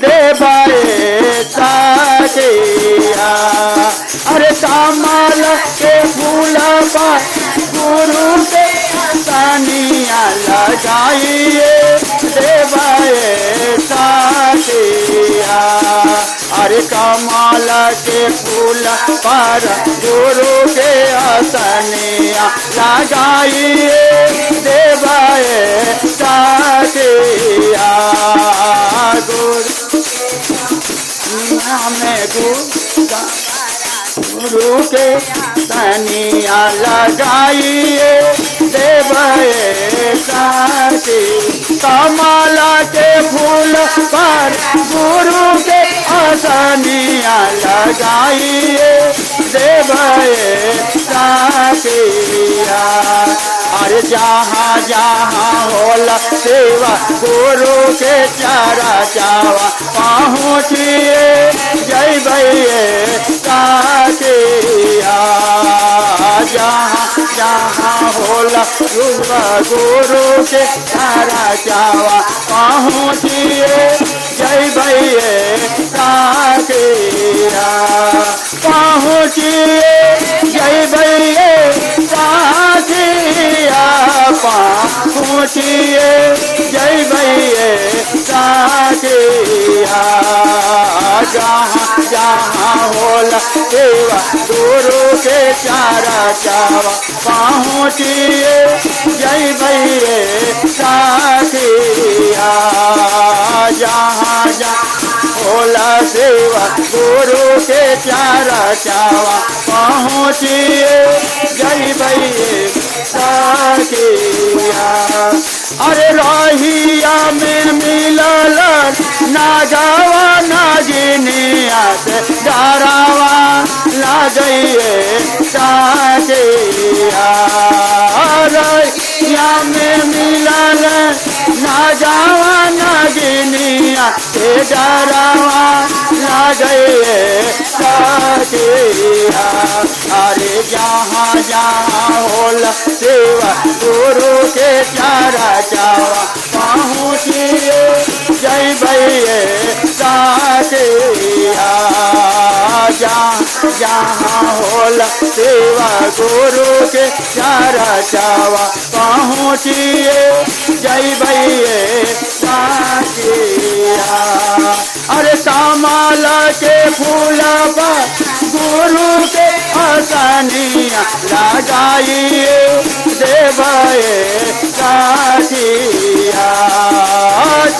देवाए साकिया। अरे कमल के फूल पर गुरु के आसनिया लगाइए देवाए साकिया। अरे कमल के फूल पर गुरु के आसनिया लगाइए देवाए साकिया। गुरु के आसनिया लगाइए देवाए साकी। कमल के फूल पर गुरु के आसनिया लगाइए देवाए साकिया। अरे जहाँ जहाँ होला सेवा गुरु के चारा चावा पहुँचिए जय भैया साकिया। जहाँ जहाँ होला गुरु के चारा चावा पहुँचिए जय भैया साकिया। पहुँचिए जय भैया साकिया। पहुँचिए जय भैया साकिया। जहाँ जहाँ होला सेवा गुरु के चारा चावा पहुँचिए जय भैया साकिया। जहाँ जहाँ होला सेवा गुरु के चारा चावा पहुँचिए जय भैया साकिया। अरे रहिया में मिलल नागवा नागिनिया से डरावा लागइए साकिया। रहिया में मिलल नागवा नागिनिया से डरावा लागइए साकिया। अरे जहाँ जहाँ होला सेवा गुरु के चारा चावा पहुँचिए जय भैया साकिया। जहाँ जहाँ होला सेवा गुरु के चारा चावा पहुँचिए जय भैया साकिया। अरे कमल के फूल पर गुरु के आसनिया लगाइए देवाए साकिया।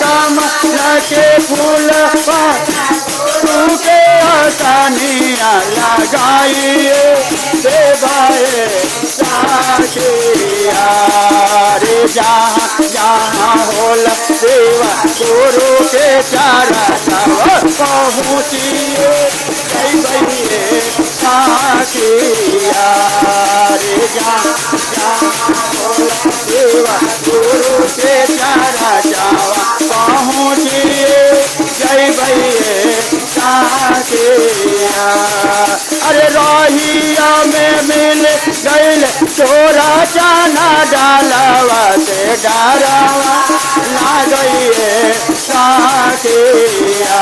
कमल के फूल पर गुरु के आसनिया लगाइए देवाए साकिया। रे जहाँ जहाँ होला सेवा गुरु के चारा चावा पहुँचिए जय भैया साकिया। रे जहाँ जहाँ होला सेवा गुरु के चारा चावा पहुँचिए जय भैया साकिया। अरे रहिया में मिल गईल चोरा चाना डालवा से डरावा लागइए साकिया।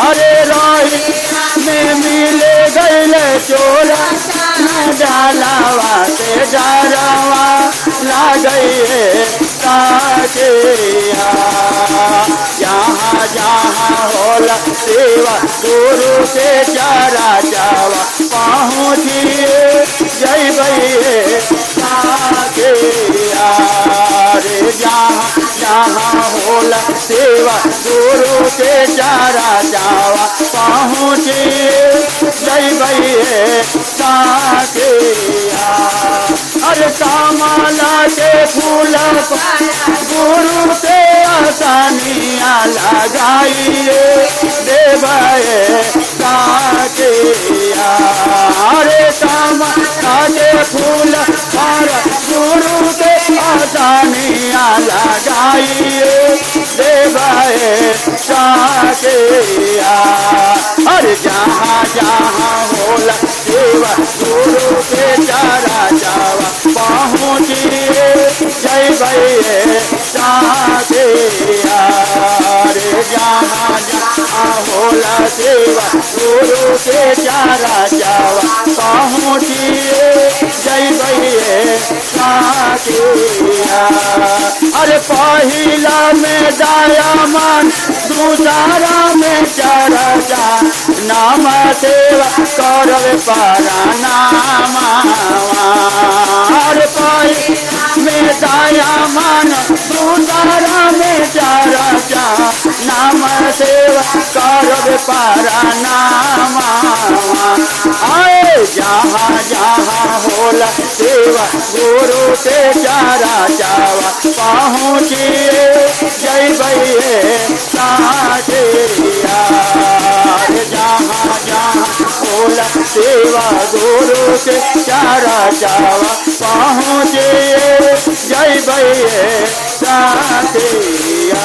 अरे रहिया में मिल गईल चोरा चाना डालवा से डरावा लागइए साकिया। जहाँ जहाँ होला सेवा गुरु के चारा चावा पहुँचिए जय भैया साकिया। रे जहाँ जहाँ होला सेवा गुरु के चारा चावा पहुँचिए जय भैया साकिया। अरे कमल के फूल गुरु के आसनिया लगाइए देवाए साकिया। अरे कमल के फूल पर गुरु के आसनिया लगाइए देवाए साकिया। अरे जहाँ जहाँ होला सेवा गुरु के चारा चावा पहुँचिए जय भैया साकिया। रे जहाँ जहाँ होला सेवा गुरु के चारा जावा पहुँचिए जैबे साथिया। अरे पहिला में दायामान दूसरा में चरचा नाम सेवा करवे पारा नामा। अरे पहिला में दायामान दूसरा में चरचा नाम सेवा करवे पारा नामा। आए जहाँ जहाँ होला सेवा गुरु के चारा जावा पहुँचिए जैबे साथिया। जहाँ जहाँ होला सेवा गुरु के चारा जावा पहुँचिए जैबे साथिया।